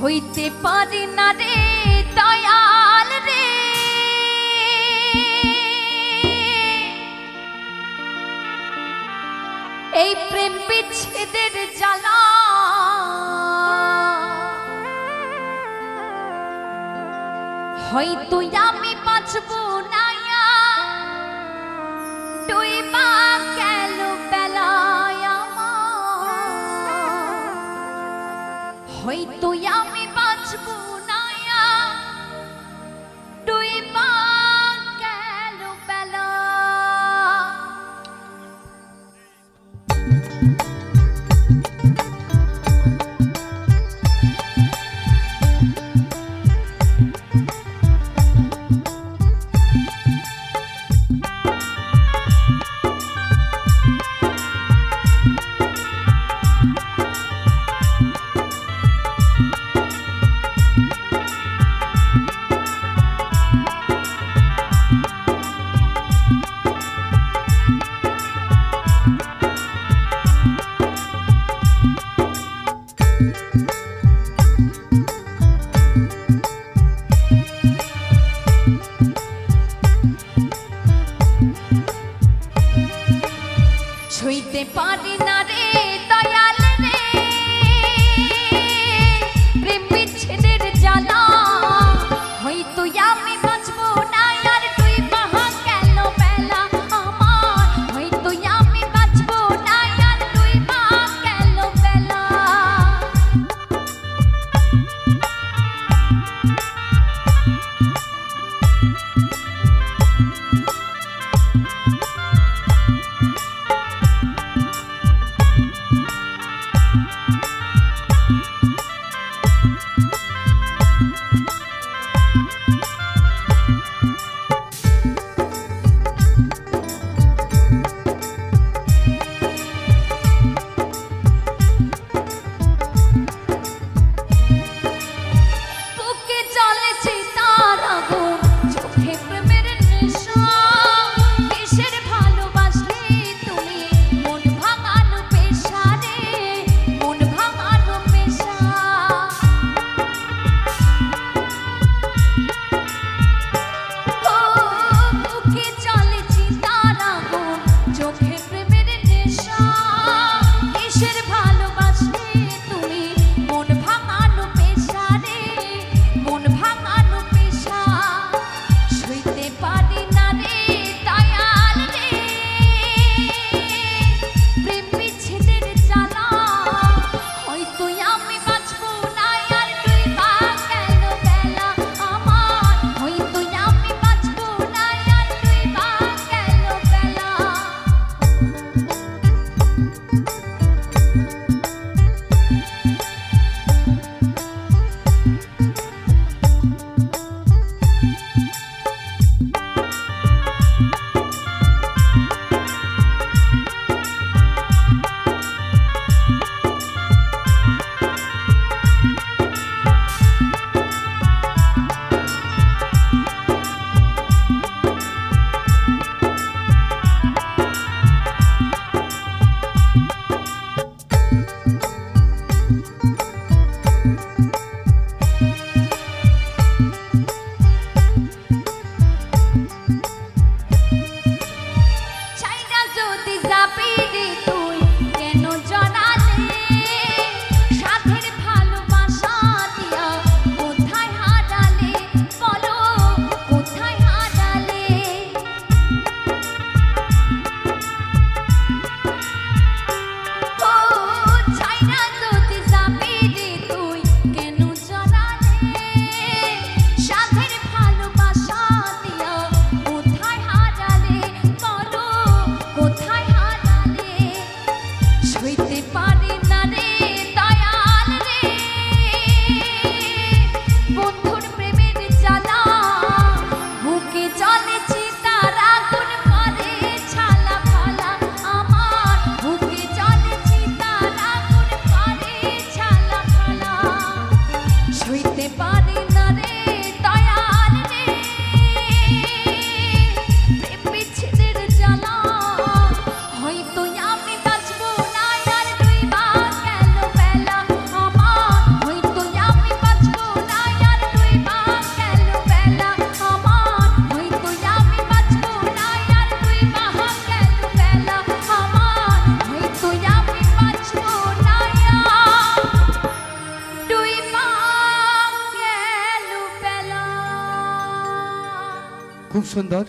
সইতে পারি না রে দয়াল রে, এই প্রেম বিচ্ছেদের জ্বালা। হয়তো আমি বাঁচব না, ডুইবা গেল বেলায় আমার। হয়তো আমি বাঁচব না, ডুইবা গেল বেলা। সইতে পারি না রে দয়াল রে, প্রেম বিচ্ছেদের জ্বালা। হয়তো আমি বাঁচব না, আর তুই বাহা গেল বেলা আমার। হয়তো আমি বাঁচব না, আর তুই বাহা গেল বেলা। খুব সুন্দর।